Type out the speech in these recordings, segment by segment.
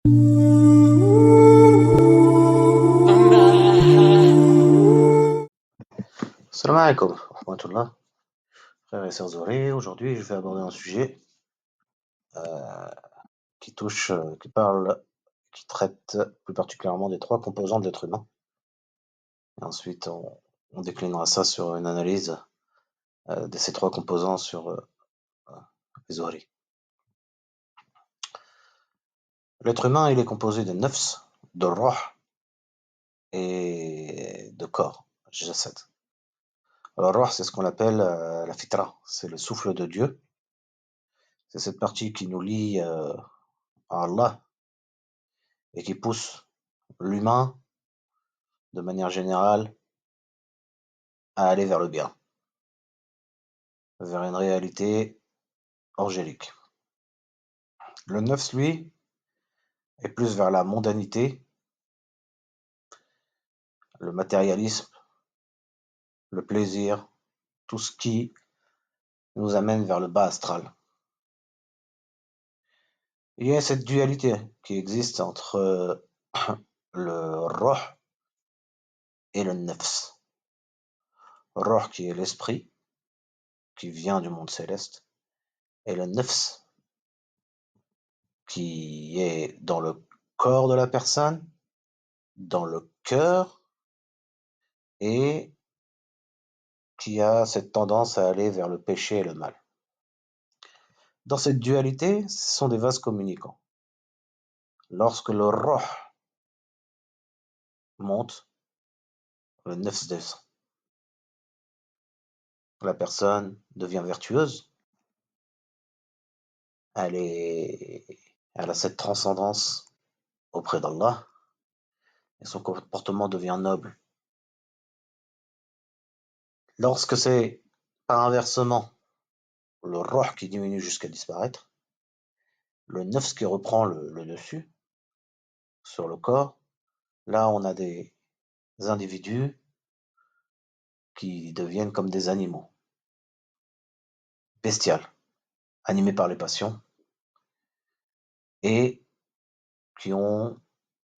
Salam alaikum, wa rahmatullah, frères et sœurs Zohré. Aujourd'hui, je vais aborder un sujet qui traite plus particulièrement des trois composants de l'être humain. Et ensuite, on déclinera ça sur une analyse de ces trois composants sur les Zohri. L'être humain, il est composé de nafs, de roh et de corps, jasad. Alors, roh, c'est ce qu'on appelle la fitra, c'est le souffle de Dieu. C'est cette partie qui nous lie à Allah et qui pousse l'humain, de manière générale, à aller vers le bien, vers une réalité angélique. Le nefs, lui, est plus vers la mondanité, le matérialisme, le plaisir, tout ce qui nous amène vers le bas astral. Il y a cette dualité qui existe entre le roh et le nefs. Roh qui est l'esprit, qui vient du monde céleste, et le nefs qui est dans le corps de la personne, dans le cœur, et qui a cette tendance à aller vers le péché et le mal. Dans cette dualité, ce sont des vases communicants. Lorsque le roh monte, le nefs descend. La personne devient vertueuse, elle, est, elle a cette transcendance auprès d'Allah, et son comportement devient noble. Lorsque c'est par inversement le roh qui diminue jusqu'à disparaître, le nefs qui reprend le dessus sur le corps, là on a des individus qui deviennent comme des animaux, bestiales, animés par les passions, et qui ont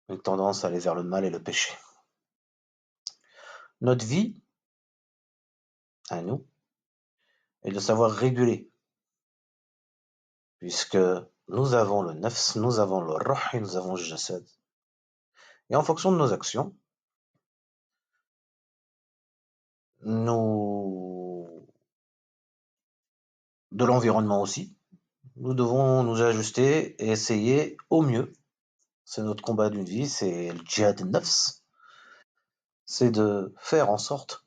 une tendance à aller vers le mal et le péché. Notre vie, à nous, est de savoir réguler, puisque nous avons le nafs, nous avons le ruh et nous avons le jasad. Et en fonction de nos actions, nous, de l'environnement aussi, nous devons nous ajuster et essayer au mieux. C'est notre combat d'une vie, c'est le djihad nafs, c'est de faire en sorte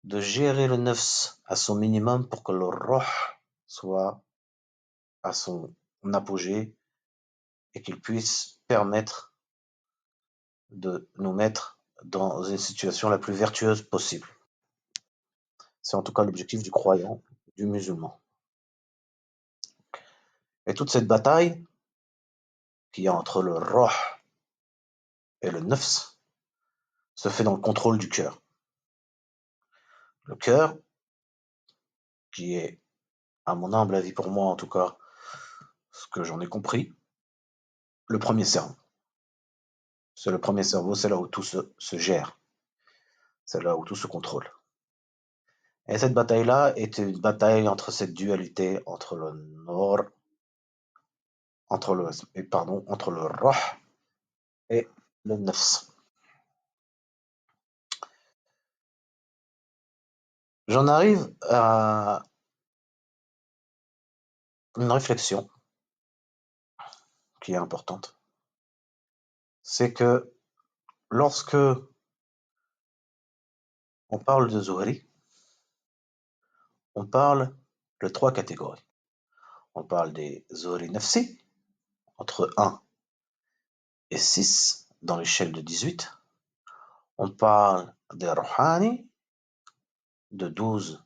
de gérer le nafs à son minimum pour que le ruh soit à son apogée et qu'il puisse permettre de nous mettre dans une situation la plus vertueuse possible. C'est en tout cas l'objectif du croyant, du musulman. Et toute cette bataille qu'il y a entre le roh et le nafs se fait dans le contrôle du cœur. Le cœur, qui est, à mon humble avis pour moi en tout cas, ce que j'en ai compris, le premier cerveau. C'est le premier cerveau, c'est là où tout se gère, c'est là où tout se contrôle. Et cette bataille-là est une bataille entre cette dualité entre le nord, entre le roh et le nafs. J'en arrive à une réflexion qui est importante. C'est que lorsque on parle de Zohri, on parle de trois catégories. On parle des Zohri Nafsi, entre 1 et 6 dans l'échelle de 18. On parle des Rouhani, de 12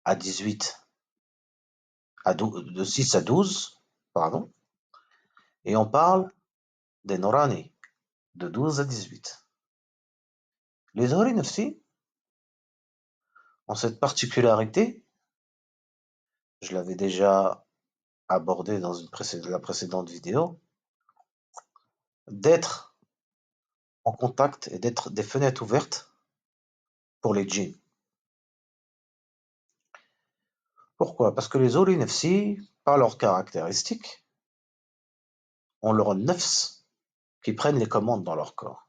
à 18, de 6 à 12, pardon. Et on parle des Nourani, de 12 à 18. Les Zohri Nafsi ont cette particularité, je l'avais déjà abordé dans la précédente vidéo, d'être en contact et d'être des fenêtres ouvertes pour les djinns. Pourquoi? Parce que les awliya nafsi, par leurs caractéristiques, ont leur nafs qui prennent les commandes dans leur corps.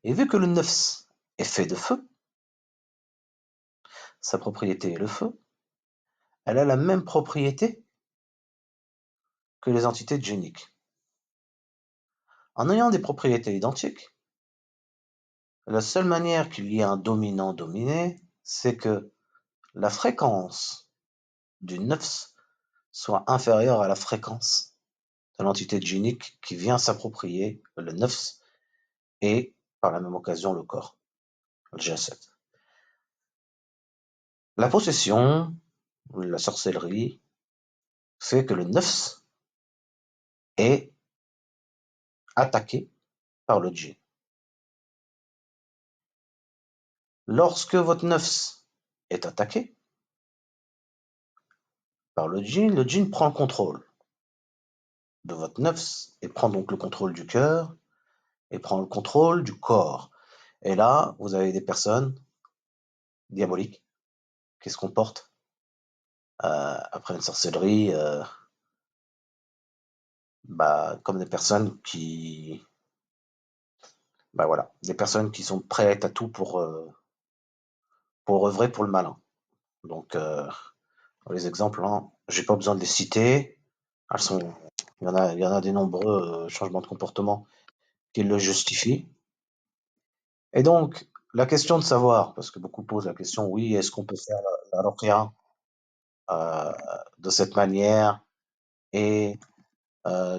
Et vu que le nafs est fait de feu, sa propriété est le feu, elle a la même propriété que les entités djinniques. En ayant des propriétés identiques, la seule manière qu'il y ait un dominant-dominé, c'est que la fréquence du nafs soit inférieure à la fréquence de l'entité djinnique qui vient s'approprier le nafs et, par la même occasion, le corps, le jasad. La possession, la sorcellerie, fait que le nafs est attaqué par le djinn. Lorsque votre nafs est attaqué par le djinn prend le contrôle de votre nafs et prend donc le contrôle du cœur et prend le contrôle du corps. Et là, vous avez des personnes diaboliques qui se comportent après une sorcellerie comme des personnes voilà, des personnes qui sont prêtes à tout pour œuvrer pour le malin. Donc, les exemples, hein, j'ai pas besoin de les citer. Elles sont, il y en a des nombreux changements de comportement qui le justifient. Et donc, la question de savoir, parce que beaucoup posent la question, oui, est-ce qu'on peut faire la ruqya euh, de cette manière et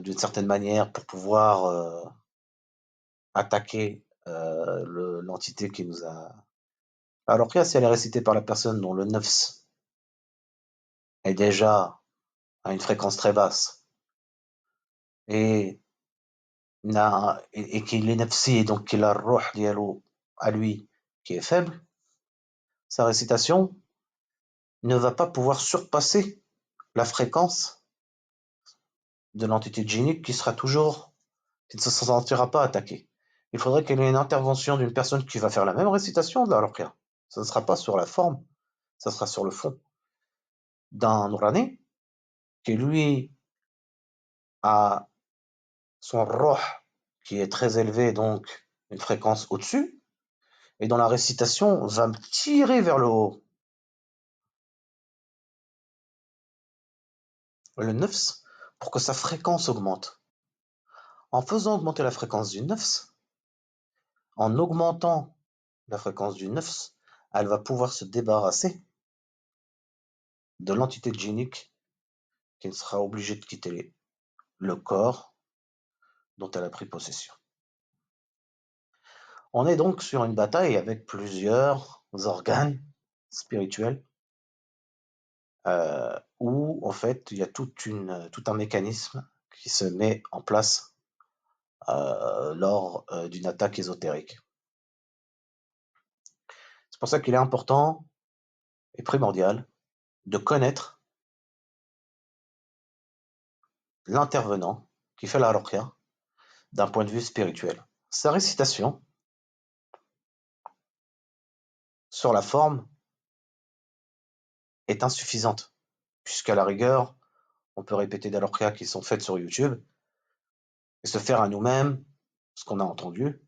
d'une certaine manière pour pouvoir attaquer l'entité qui nous a. Alors ruqya, si elle est récitée par la personne dont le nafs est déjà à une fréquence très basse et, et qu'il est nafsi, et donc qu'il a le ruh dialo à lui qui est faible, sa récitation ne va pas pouvoir surpasser la fréquence de l'entité djinnique qui ne se sentira pas attaquée. Il faudrait qu'il y ait une intervention d'une personne qui va faire la même récitation de la ruqya. Ce ne sera pas sur la forme, ça sera sur le fond d'un Nourani qui lui a son roh qui est très élevé, donc une fréquence au-dessus, et dont la récitation va me tirer vers le haut. Le nefs, pour que sa fréquence augmente. En faisant augmenter la fréquence du nefs, en augmentant la fréquence du nefs, elle va pouvoir se débarrasser de l'entité djinnique qui ne sera obligée de quitter le corps dont elle a pris possession. On est donc sur une bataille avec plusieurs organes spirituels où en fait il y a tout un mécanisme qui se met en place lors d'une attaque ésotérique. C'est pour ça qu'il est important et primordial de connaître l'intervenant qui fait la ruqya d'un point de vue spirituel. Sa récitation, sur la forme, est insuffisante, puisqu'à la rigueur, on peut répéter des ruqya qui sont faites sur YouTube et se faire à nous-mêmes ce qu'on a entendu.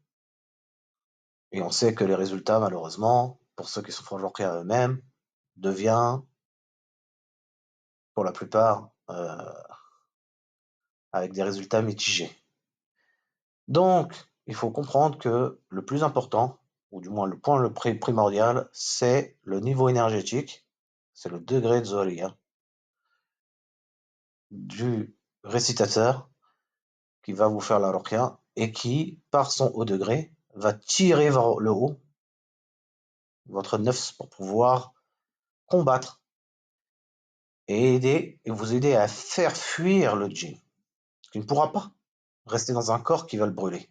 Et on sait que les résultats, malheureusement, pour ceux qui se font ruqya eux-mêmes, devient, pour la plupart, avec des résultats mitigés. Donc, il faut comprendre que le plus important, ou du moins le point le primordial, c'est le niveau énergétique, c'est le degré de Zohriya du récitateur qui va vous faire la ruqya et qui, par son haut degré, va tirer vers le haut votre nefs pour pouvoir combattre et vous aider à faire fuir le djinn, qui ne pourra pas rester dans un corps qui va le brûler.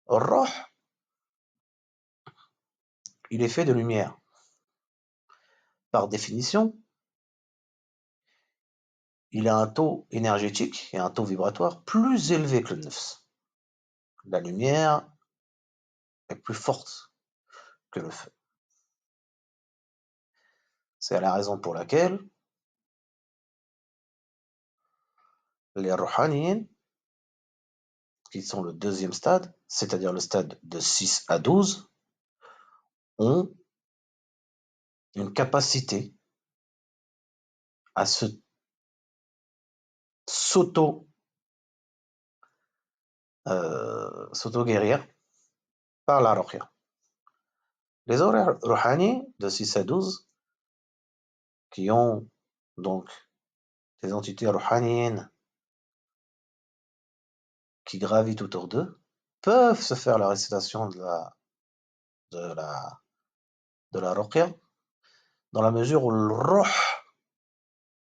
Roh, il est fait de lumière. Par définition, il a un taux énergétique et un taux vibratoire plus élevé que le nefs. La lumière est plus forte que le feu. C'est la raison pour laquelle les ruhaniyin, qui sont le deuxième stade, c'est-à-dire le stade de 6 à 12, ont une capacité à s'auto s'auto-guérir par la ruqya. Les horaires rouhani de 6 à 12, qui ont donc des entités rouhaniyines qui gravitent autour d'eux, peuvent se faire la récitation de la, de la ruqya, dans la mesure où le ruh,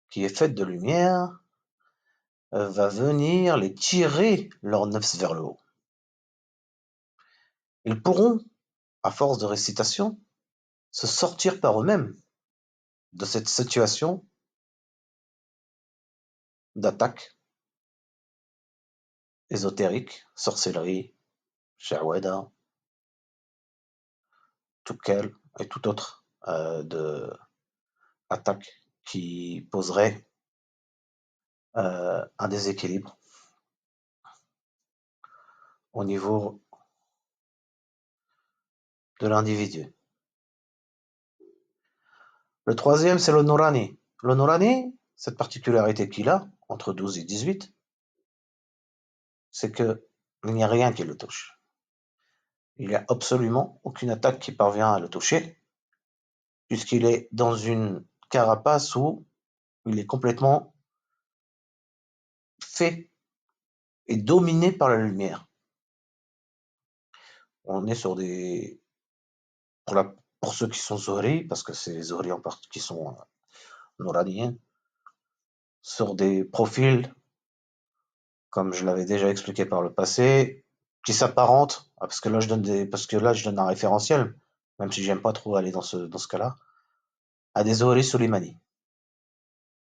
qui est faite de lumière, va venir les tirer leur nefs vers le haut. Ils pourront, à force de récitation, se sortir par eux-mêmes de cette situation d'attaque ésotérique, sorcellerie, sha'wada, Tuchel et tout autre de attaque qui poserait un déséquilibre au niveau de l'individu. Le troisième, c'est le Nourani. Le Nourani, cette particularité qu'il a, entre 12 et 18, c'est qu'il n'y a rien qui le touche. Il n'y a absolument aucune attaque qui parvient à le toucher, puisqu'il est dans une carapace où il est complètement fait et dominé par la lumière. On est sur des... Pour ceux qui sont Zohri, parce que c'est les Zohri en part qui sont Nouraniens, sur des profils, comme je l'avais déjà expliqué par le passé, qui s'apparentent, parce que là je donne un référentiel, même si j'aime pas trop aller dans ce cas-là, à des Zohri Soleimani.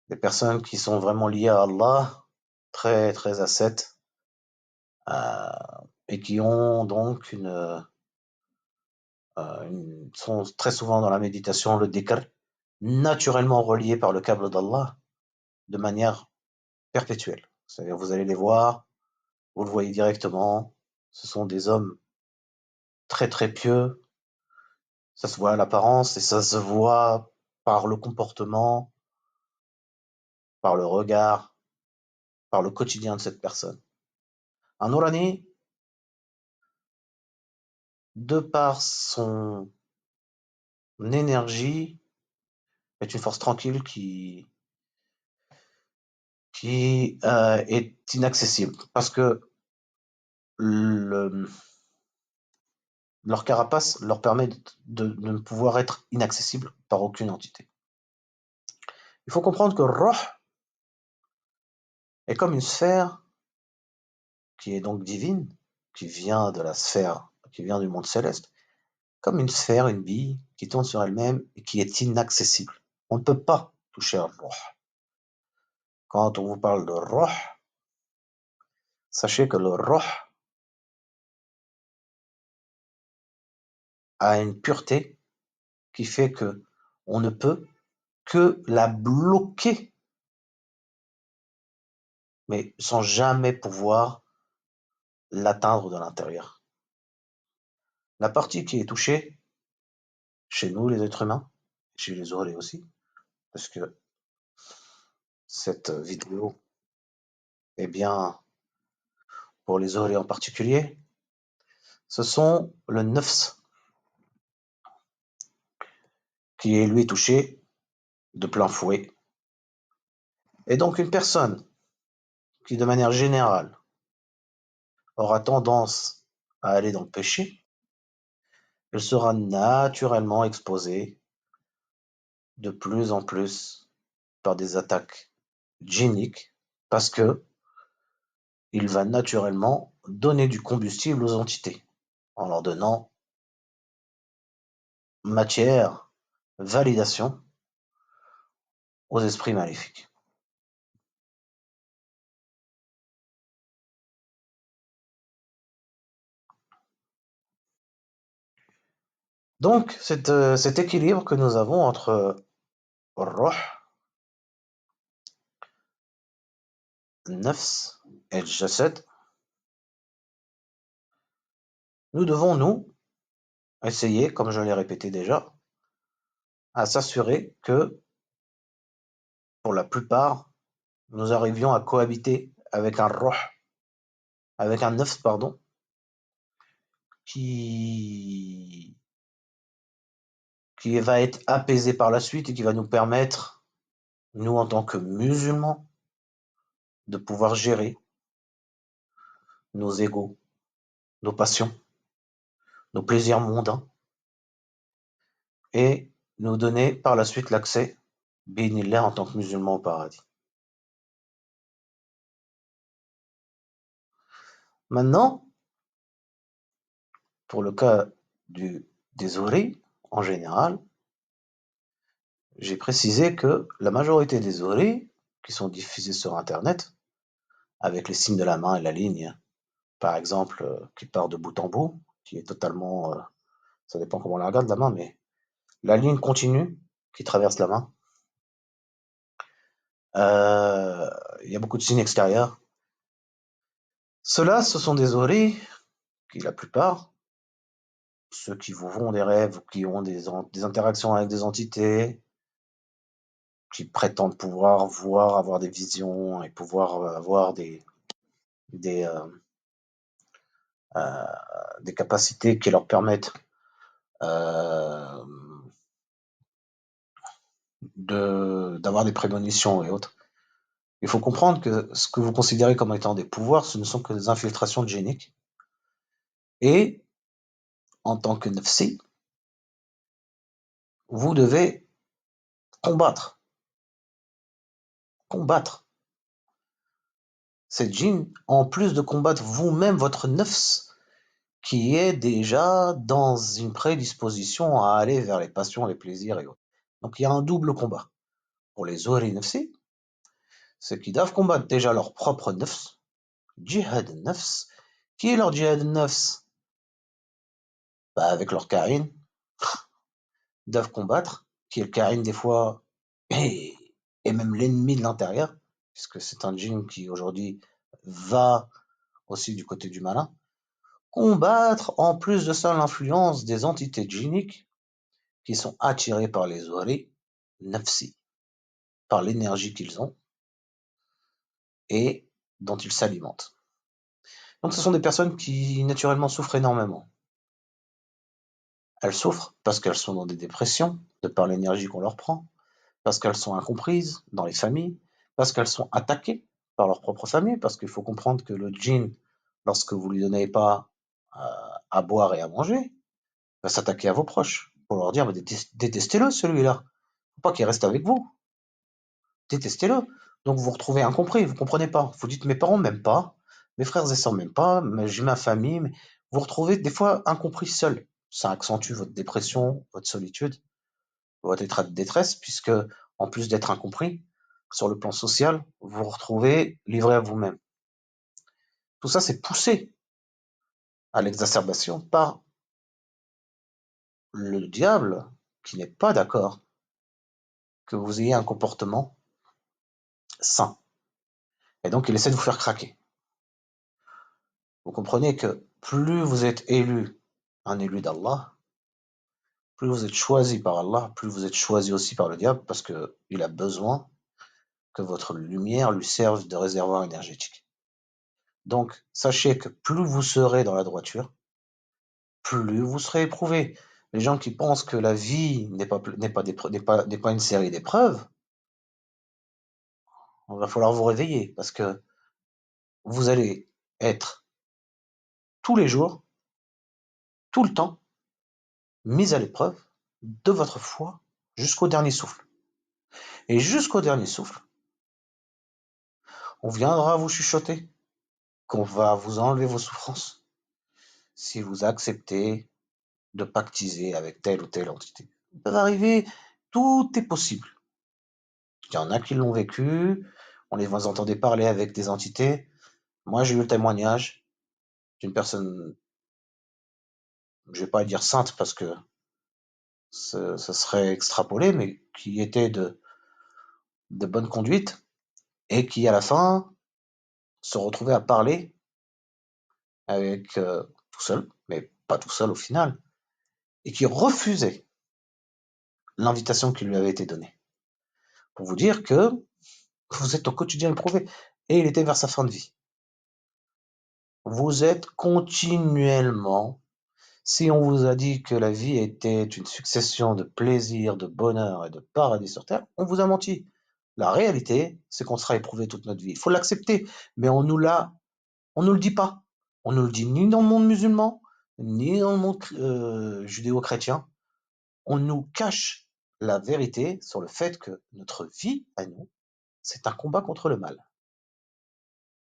Des personnes qui sont vraiment liées à Allah, très très ascètes, et qui ont donc sont très souvent dans la méditation, le dhikr, naturellement reliés par le câble d'Allah, de manière perpétuelle. C'est-à-dire, vous allez les voir, vous le voyez directement, ce sont des hommes très très pieux, ça se voit à l'apparence et ça se voit par le comportement, par le regard, par le quotidien de cette personne. Un Nourani, de par son énergie, est une force tranquille qui est inaccessible parce que le, leur carapace leur permet de ne pouvoir être inaccessible par aucune entité. Il faut comprendre que Roh est comme une sphère qui est donc divine, qui vient de la sphère, qui vient du monde céleste, comme une sphère, une bille qui tourne sur elle-même et qui est inaccessible. On ne peut pas toucher à Roh. Quand on vous parle de Roh, sachez que le Roh a une pureté qui fait que on ne peut que la bloquer, mais sans jamais pouvoir l'atteindre de l'intérieur. La partie qui est touchée, chez nous les êtres humains, chez les oreilles aussi, parce que cette vidéo est bien pour les oreilles en particulier, ce sont le nefs qui est lui touché de plein fouet. Et donc une personne qui de manière générale aura tendance à aller dans le péché, elle sera naturellement exposée de plus en plus par des attaques djinniques parce que il va naturellement donner du combustible aux entités en leur donnant matière, validation aux esprits maléfiques. Donc, cet équilibre que nous avons entre Ruh, Nafs et Jasad, nous devons, nous, essayer, comme je l'ai répété déjà, à s'assurer que, pour la plupart, nous arrivions à cohabiter avec un Ruh, avec un Nafs, pardon, qui, qui va être apaisé par la suite et qui va nous permettre, nous, en tant que musulmans, de pouvoir gérer nos égos, nos passions, nos plaisirs mondains et nous donner par la suite l'accès, bénillah, en tant que musulmans au paradis. Maintenant, pour le cas des houris, en général, j'ai précisé que la majorité des houris qui sont diffusés sur Internet, avec les signes de la main et la ligne, par exemple, qui part de bout en bout, qui est totalement, ça dépend comment on la regarde la main, mais la ligne continue qui traverse la main, il y a beaucoup de signes extérieurs. Ceux-là, ce sont des houris qui, la plupart, ceux qui vous font des rêves ou qui ont des interactions avec des entités, qui prétendent pouvoir voir, avoir des visions et pouvoir avoir des, euh, euh, des capacités qui leur permettent euh, d'avoir des prémonitions et autres. Il faut comprendre que ce que vous considérez comme étant des pouvoirs, ce ne sont que des infiltrations géniques. Et en tant que nafsi, vous devez combattre, combattre cette djinn, en plus de combattre vous-même votre nafs, qui est déjà dans une prédisposition à aller vers les passions, les plaisirs et autres. Donc il y a un double combat. Pour les Zuhri Nafsi, c'est qu'ils doivent combattre déjà leur propre nafs, jihad nafs. Qui est leur jihad nafs? Bah, avec leur Karin, ils doivent combattre, qui est le Karin des fois, et, et même l'ennemi de l'intérieur, puisque c'est un djinn qui aujourd'hui va aussi du côté du malin. Combattre en plus de ça l'influence des entités djinniques qui sont attirés par les Zuhri Nafsi, par l'énergie qu'ils ont et dont ils s'alimentent. Donc ce sont des personnes qui naturellement souffrent énormément. Elles souffrent parce qu'elles sont dans des dépressions, de par l'énergie qu'on leur prend, parce qu'elles sont incomprises dans les familles, parce qu'elles sont attaquées par leur propre famille, parce qu'il faut comprendre que le djinn, lorsque vous lui donnez pas à boire et à manger, va s'attaquer à vos proches pour leur dire détestez-le celui-là, faut pas qu'il reste avec vous. Détestez-le. Donc vous vous retrouvez incompris, vous comprenez pas. Vous dites mes parents m'aiment pas, mes frères et sœurs m'aiment pas, j'ai ma famille, mais vous vous retrouvez des fois incompris seul. Ça accentue votre dépression, votre solitude, votre état de détresse, puisque en plus d'être incompris, sur le plan social, vous vous retrouvez livré à vous-même. Tout ça, c'est poussé à l'exacerbation par le diable qui n'est pas d'accord que vous ayez un comportement sain. Et donc, il essaie de vous faire craquer. Vous comprenez que plus vous êtes un élu d'Allah, plus vous êtes choisi par Allah, plus vous êtes choisi aussi par le diable, parce qu'il a besoin que votre lumière lui serve de réservoir énergétique. Donc, sachez que plus vous serez dans la droiture, plus vous serez éprouvé. Les gens qui pensent que la vie n'est pas une série d'épreuves, il va falloir vous réveiller, parce que vous allez être tous les jours, tout le temps, mis à l'épreuve de votre foi jusqu'au dernier souffle. Et jusqu'au dernier souffle, on viendra vous chuchoter qu'on va vous enlever vos souffrances si vous acceptez de pactiser avec telle ou telle entité. Ça peut arriver, tout est possible. Il y en a qui l'ont vécu, on les entendait parler avec des entités. Moi, j'ai eu le témoignage d'une personne, je vais pas dire sainte parce que ce serait extrapolé, mais qui étaient de bonne conduite et qui, à la fin, se retrouvaient à parler avec tout seul, mais pas tout seul au final, et qui refusaient l'invitation qui lui avait été donnée. Pour vous dire que vous êtes au quotidien éprouvé. Et il était vers sa fin de vie. Vous êtes continuellement, si on vous a dit que la vie était une succession de plaisirs, de bonheur et de paradis sur terre, on vous a menti. La réalité, c'est qu'on sera éprouvé toute notre vie. Il faut l'accepter, mais on nous le dit pas. On ne le dit ni dans le monde musulman, ni dans le monde judéo-chrétien. On nous cache la vérité sur le fait que notre vie, à nous, c'est un combat contre le mal.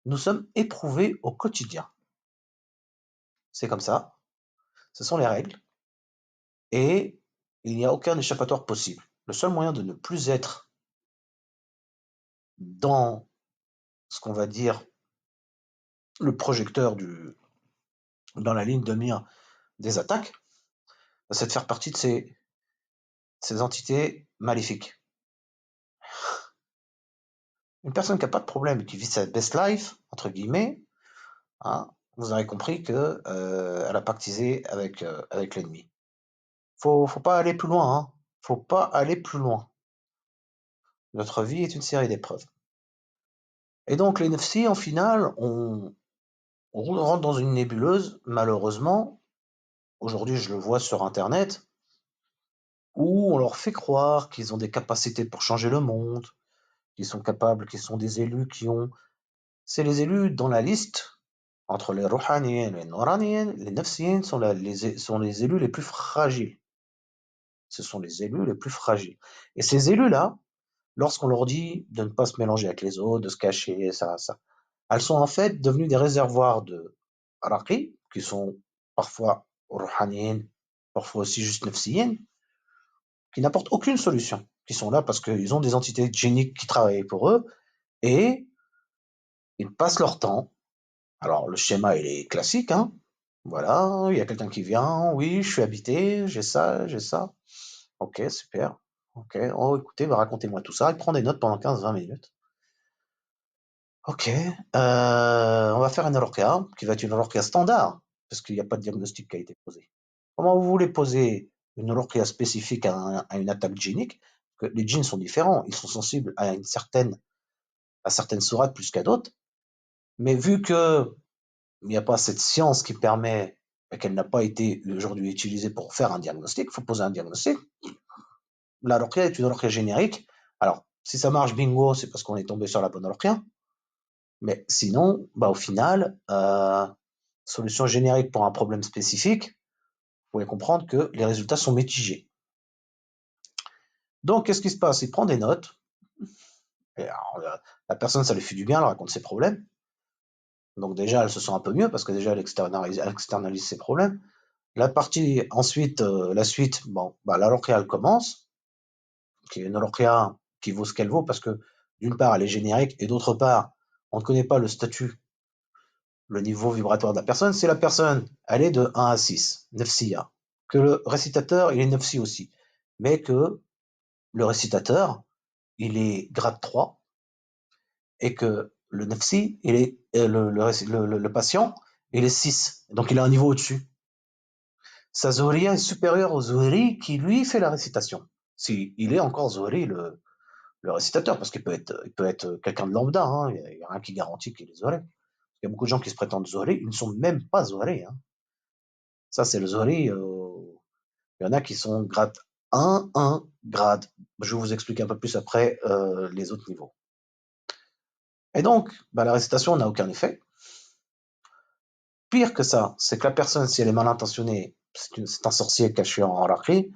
Nous sommes éprouvés au quotidien. C'est comme ça, ce sont les règles, et il n'y a aucun échappatoire possible. Le seul moyen de ne plus être dans ce qu'on va dire le projecteur dans la ligne de mire des attaques, c'est de faire partie de ces entités maléfiques. Une personne qui n'a pas de problème et qui vit sa best life, entre guillemets, hein, vous aurez compris que elle a pactisé avec l'ennemi. Faut pas aller plus loin, hein. Faut pas aller plus loin. Notre vie est une série d'épreuves. Et donc les nefsi, en final, on rentre dans une nébuleuse, malheureusement, aujourd'hui je le vois sur Internet, où on leur fait croire qu'ils ont des capacités pour changer le monde, qu'ils sont capables, qu'ils sont des élus qui ont... C'est les élus dans la liste, entre les rouhaniens et les nouraniens, les nafsiens sont les élus les plus fragiles. Ce sont les élus les plus fragiles. Et ces élus-là, lorsqu'on leur dit de ne pas se mélanger avec les autres, de se cacher, ça, elles sont en fait devenues des réservoirs de raqi, qui sont parfois rouhaniyin, parfois aussi juste nafsiyin, qui n'apportent aucune solution, qui sont là parce qu'ils ont des entités géniques qui travaillent pour eux, et ils passent leur temps. Alors le schéma, il est classique, hein. Voilà, il y a quelqu'un qui vient, oui, je suis habité, j'ai ça, j'ai ça. Ok, super. Ok, oh écoutez, bah, racontez-moi tout ça. Il prend des notes pendant 15-20 minutes. Ok, on va faire une ROCA, qui va être une ROCA standard, parce qu'il n'y a pas de diagnostic qui a été posé. Comment vous voulez poser une ROCA spécifique à une attaque djinnique? Que les djinns sont différents, ils sont sensibles à certaines sourates plus qu'à d'autres, mais vu que il n'y a pas cette science qui permet, et qu'elle n'a pas été aujourd'hui utilisée pour faire un diagnostic, il faut poser un diagnostic. La ROCA est une ROCA générique. Alors, si ça marche bingo, c'est parce qu'on est tombé sur la bonne ROCA. Mais sinon, bah, au final, solution générique pour un problème spécifique, vous pouvez comprendre que les résultats sont mitigés. Donc, qu'est-ce qui se passe? Il prend des notes. Et alors, la personne, ça lui fait du bien, elle raconte ses problèmes. Donc déjà, elle se sent un peu mieux parce que déjà, elle externalise ses problèmes. La partie ensuite, la suite, bon, bah, la lauréat, elle commence, qui est une lauréat qui vaut ce qu'elle vaut parce que d'une part, elle est générique et d'autre part, on ne connaît pas le statut, le niveau vibratoire de la personne. Si la personne, elle est de 1 à 6, nefsiya, que le récitateur, il est nefsi aussi, mais que le récitateur, il est grade 3 et que le nefsi, il est, le patient, il est 6. Donc il a un niveau au-dessus. Sa zohriya est supérieure au zohri qui lui fait la récitation. Si il est encore zohri, le récitateur, parce il peut être quelqu'un de lambda, hein, il n'y a rien qui garantit qu'il est zohri. Il y a beaucoup de gens qui se prétendent zohri, ils ne sont même pas zohri. Hein. Ça, c'est le zohri. Il y en a qui sont grade 1 grade. Je vais vous expliquer un peu plus après les autres niveaux. Et donc, bah, la récitation n'a aucun effet. Pire que ça, c'est que la personne, si elle est mal intentionnée, c'est un sorcier caché en raqi,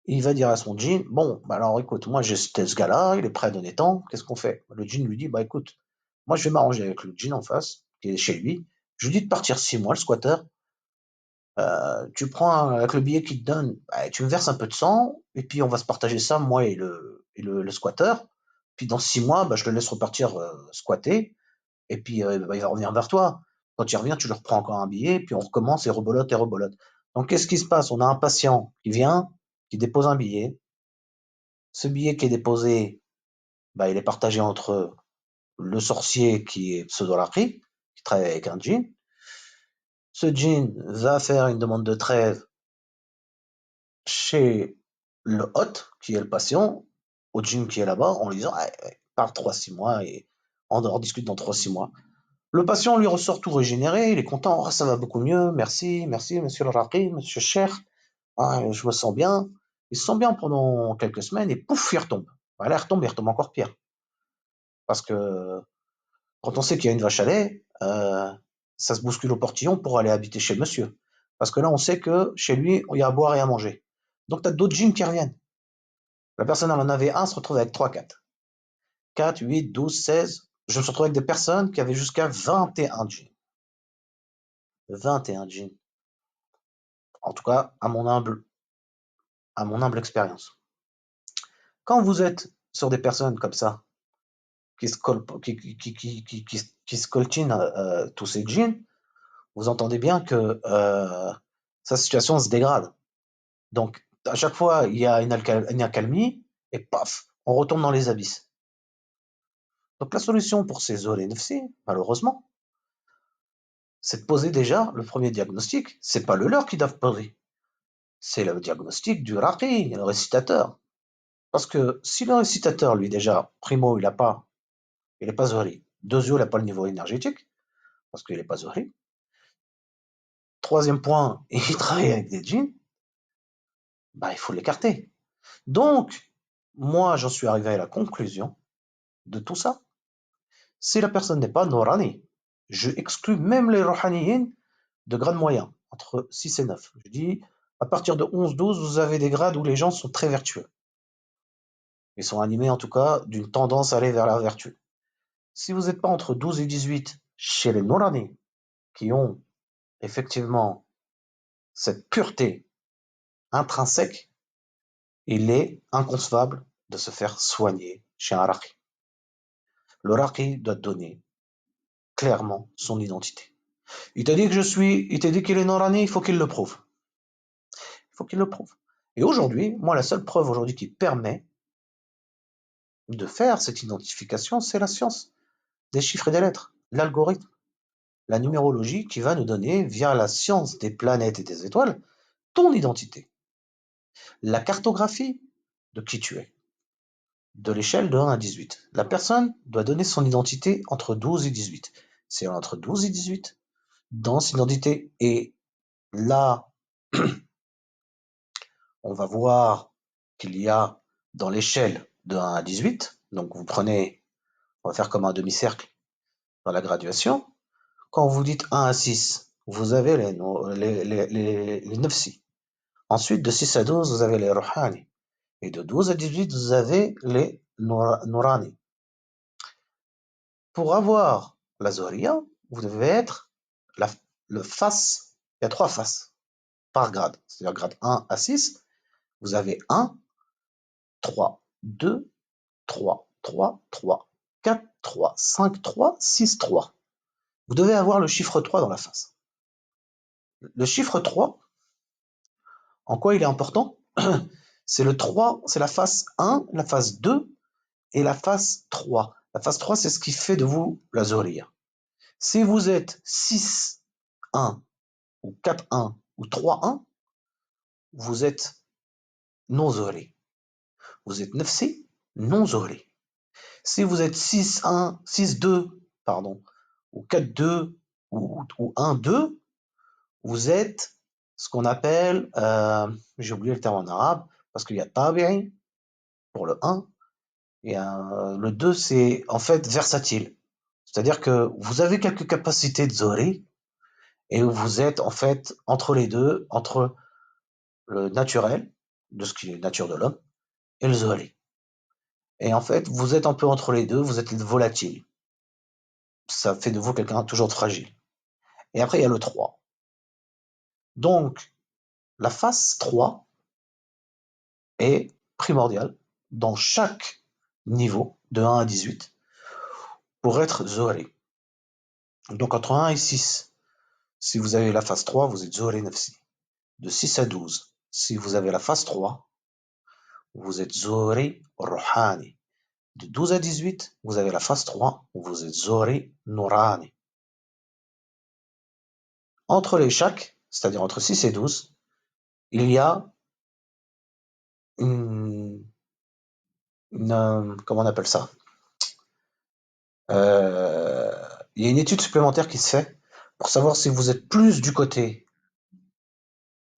il va dire à son djinn, bon, bah alors écoute, moi j'ai ce gars-là, il est prêt à donner tant, qu'est-ce qu'on fait? Le djinn lui dit, bah écoute, moi je vais m'arranger avec le djinn en face, qui est chez lui, je lui dis de partir 6 mois, le squatter, tu prends avec le billet qu'il te donne, bah, tu me verses un peu de sang, et puis on va se partager ça, moi et le squatter, puis dans 6 mois, bah, je le laisse repartir squatter, et puis bah, il va revenir vers toi. Quand il revient, tu lui reprends encore un billet, puis on recommence et rebolote et rebolote. Donc qu'est-ce qui se passe? On a un patient qui vient, qui dépose un billet. Ce billet qui est déposé, bah, il est partagé entre le sorcier qui est pseudo-Laqi, qui travaille avec un djinn. Ce djinn va faire une demande de trêve chez le hôte, qui est le patient, au djinn qui est là-bas, en lui disant par 3-6 mois et on en discute dans 3-6 mois. Le patient lui ressort tout régénéré, il est content, ça va beaucoup mieux, merci, merci, monsieur le Raqi, monsieur Cher, je me sens bien. Il se sent bien pendant quelques semaines et pouf, il retombe. Voilà, il retombe encore pire. Parce que quand on sait qu'il y a une vache à lait, ça se bouscule au portillon pour aller habiter chez monsieur. Parce que là, on sait que chez lui, il y a à boire et à manger. Donc, tu as d'autres djinns qui reviennent. La personne, elle en avait un, se retrouve avec 3, 4. 4, 8, 12, 16. Je me suis retrouvé avec des personnes qui avaient jusqu'à 21 djinns. 21 djinns. En tout cas, à mon humble expérience. Quand vous êtes sur des personnes comme ça, qui scoltinent tous ces djinns, vous entendez bien que sa situation se dégrade. Donc, à chaque fois, il y a une accalmie, et paf, on retombe dans les abysses. Donc, la solution pour ces zones NFC, malheureusement, c'est de poser déjà le premier diagnostic. C'est pas le leur qu'ils doivent poser. C'est le diagnostic du raqi, le récitateur. Parce que si le récitateur, lui, déjà, primo, il est pas zohri. Deuxièmement, il n'a pas le niveau énergétique, parce qu'il n'est pas zohri. Troisième point, il travaille avec des djinns, bah, il faut l'écarter. Donc, moi, j'en suis arrivé à la conclusion de tout ça. Si la personne n'est pas Nourani, je exclus même les Rohaniyin de grade moyen, entre 6 et 9. Je dis, à partir de 11-12, vous avez des grades où les gens sont très vertueux. Ils sont animés en tout cas d'une tendance à aller vers la vertu. Si vous n'êtes pas entre 12 et 18 chez les Nourani, qui ont effectivement cette pureté intrinsèque, il est inconcevable de se faire soigner chez un Raqi. Le Raqi doit donner clairement son identité. Il t'a dit que il t'a dit qu'il est Norani, il faut qu'il le prouve. Il faut qu'il le prouve. Et aujourd'hui, moi, la seule preuve aujourd'hui qui permet de faire cette identification, c'est la science des chiffres et des lettres, l'algorithme, la numérologie qui va nous donner, via la science des planètes et des étoiles, ton identité. La cartographie de qui tu es, de l'échelle de 1 à 18. La personne doit donner son identité entre 12 et 18. C'est entre 12 et 18 dans son identité. Et là, on va voir qu'il y a dans l'échelle de 1 à 18, donc vous prenez, on va faire comme un demi-cercle dans la graduation. Quand vous dites 1 à 6, vous avez les 9 si. Ensuite, de 6 à 12, vous avez les Rouhani. Et de 12 à 18, vous avez les Nourani. Pour avoir la Zohriya, vous devez être le face, il y a 3 faces par grade. C'est-à-dire grade 1 à 6, vous avez 1, 3, 2, 3, 3, 3, 4, 3, 5, 3, 6, 3. Vous devez avoir le chiffre 3 dans la face. Le chiffre 3, en quoi il est important? C'est le 3, c'est la face 1, la face 2 et la face 3. La face 3, c'est ce qui fait de vous la Zohriya. Si vous êtes 6, 1, ou 4, 1, ou 3, 1, vous êtes non Zohri. Vous êtes 9C, non Zohri. Si vous êtes 6, 1, 6, 2, pardon, ou 4, 2, ou 1, 2, vous êtes ce qu'on appelle, j'ai oublié le terme en arabe, parce qu'il y a tabi'i pour le 1, et le 2, c'est en fait versatile. C'est-à-dire que vous avez quelques capacités de Zohri, et vous êtes en fait entre les deux, entre le naturel, de ce qui est la nature de l'homme, et le Zohri. Et en fait, vous êtes un peu entre les deux, vous êtes volatile. Ça fait de vous quelqu'un toujours de fragile. Et après, il y a le 3. Donc, la phase 3 est primordiale dans chaque niveau de 1 à 18 pour être Zohri. Donc, entre 1 et 6, si vous avez la phase 3, vous êtes Zohri Nafsi. De 6 à 12, si vous avez la phase 3, vous êtes Zohri Rouhani. De 12 à 18, vous avez la phase 3, où vous êtes Zohri Nourani. Entre les chaque, c'est-à-dire entre 6 et 12, il y a une, comment on appelle ça? Euh, il y a une étude supplémentaire qui se fait pour savoir si vous êtes plus du côté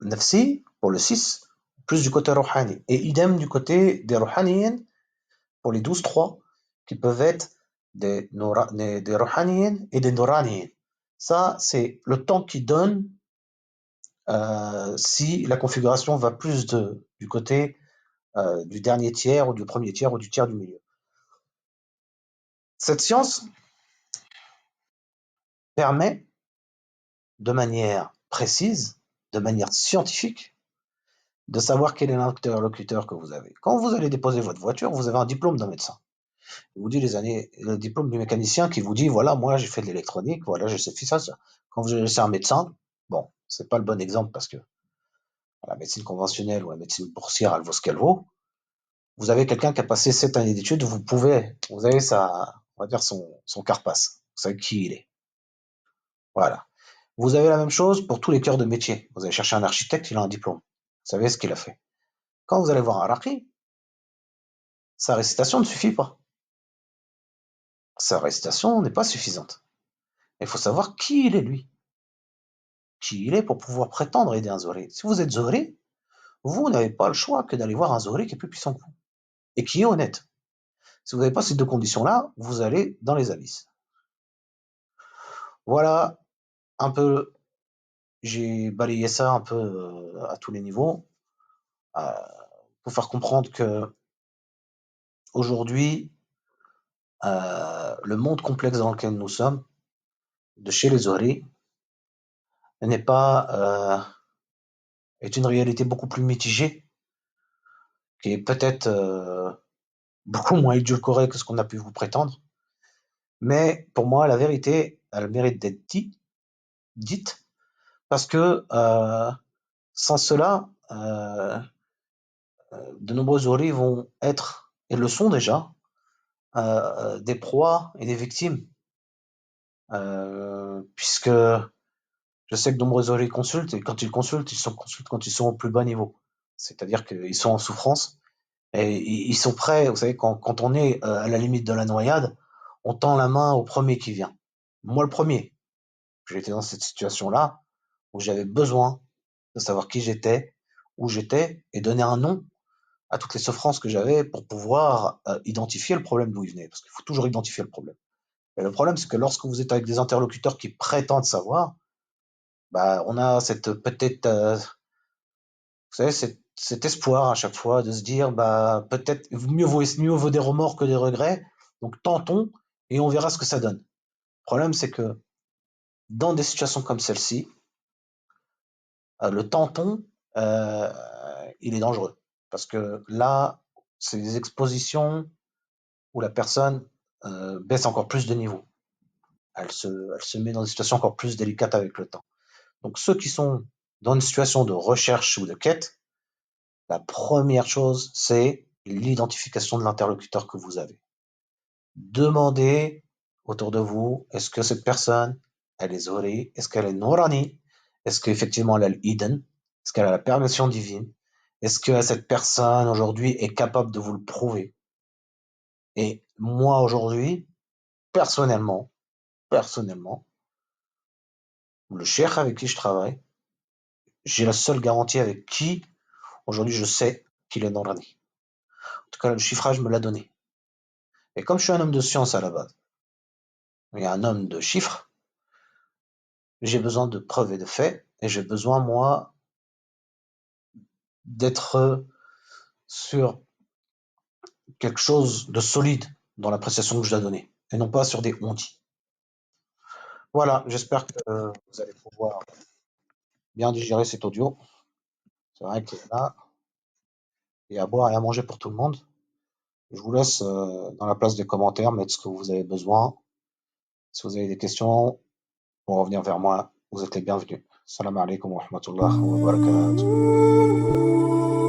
nafsi pour le 6, plus du côté rouhani. Et idem du côté des rouhaniyin pour les 12-3, qui peuvent être des rouhaniyin et des nouraniyin. Ça, c'est le temps qui donne si la configuration va plus du côté du dernier tiers ou du premier tiers ou du tiers du milieu. Cette science permet de manière précise, de manière scientifique, de savoir quel est l'interlocuteur que vous avez. Quand vous allez déposer votre voiture, vous avez un diplôme d'un médecin. Il vous dit le diplôme du mécanicien qui vous dit, voilà, moi j'ai fait de l'électronique, voilà, j'ai fait ça, ça. Quand vous laissez un médecin, bon, c'est pas le bon exemple parce que la médecine conventionnelle ou la médecine boursière, elle vaut ce qu'elle vaut. Vous avez quelqu'un qui a passé 7 années d'études, vous avez on va dire son carapace. Vous savez qui il est. Voilà. Vous avez la même chose pour tous les cœurs de métier. Vous allez chercher un architecte, il a un diplôme. Vous savez ce qu'il a fait. Quand vous allez voir un raqi, sa récitation ne suffit pas. Sa récitation n'est pas suffisante. Il faut savoir qui il est, lui. Qui il est pour pouvoir prétendre aider un Zohri. Si vous êtes Zohri, vous n'avez pas le choix que d'aller voir un Zohri qui est plus puissant que vous et qui est honnête. Si vous n'avez pas ces deux conditions-là, vous allez dans les abysses. Voilà un peu, j'ai balayé ça un peu à tous les niveaux euh, pour faire comprendre que aujourd'hui, le monde complexe dans lequel nous sommes, de chez les Zohri, n'est pas est une réalité beaucoup plus mitigée, qui est peut-être beaucoup moins édulcorée que ce qu'on a pu vous prétendre. Mais pour moi, la vérité, elle mérite d'être dite, parce que sans cela, de nombreux Zohri vont être, et le sont déjà, des proies et des victimes, puisque je sais que de nombreux Zohri consultent, et quand ils consultent, consultent quand ils sont au plus bas niveau. C'est-à-dire qu'ils sont en souffrance, et ils sont prêts, vous savez, quand on est à la limite de la noyade, on tend la main au premier qui vient. Moi le premier, j'étais dans cette situation-là, où j'avais besoin de savoir qui j'étais, où j'étais, et donner un nom à toutes les souffrances que j'avais pour pouvoir identifier le problème d'où il venait. Parce qu'il faut toujours identifier le problème. Et le problème, c'est que lorsque vous êtes avec des interlocuteurs qui prétendent savoir, bah, on a cette peut-être, vous savez, cet espoir à chaque fois de se dire, bah, peut-être mieux vaut des remords que des regrets. Donc tentons et on verra ce que ça donne. Le problème, c'est que dans des situations comme celle-ci, le tentons, euh, il est dangereux. Parce que là, c'est des expositions où la personne baisse encore plus de niveau. Elle se met dans des situations encore plus délicates avec le temps. Donc ceux qui sont dans une situation de recherche ou de quête, la première chose, c'est l'identification de l'interlocuteur que vous avez. Demandez autour de vous, est-ce que cette personne, elle est Zori, est-ce qu'elle est Nourani, est-ce qu'effectivement elle a l'Iden, est-ce qu'elle a la permission divine, est-ce que cette personne aujourd'hui est capable de vous le prouver. Et moi aujourd'hui, personnellement, le cheikh avec qui je travaille, j'ai la seule garantie avec qui aujourd'hui je sais qu'il est Nourani. En tout cas, le chiffrage me l'a donné. Et comme je suis un homme de science à la base, et un homme de chiffres, j'ai besoin de preuves et de faits, et j'ai besoin, moi, d'être sur quelque chose de solide dans l'appréciation que je dois donner, et non pas sur des on-dit. Voilà, j'espère que vous allez pouvoir bien digérer cet audio. C'est vrai que là, il y a à boire et à manger pour tout le monde. Je vous laisse dans la place des commentaires mettre ce que vous avez besoin. Si vous avez des questions, pour revenir vers moi, vous êtes les bienvenus. Salam alaikum wa rahmatullah wa barakatuh.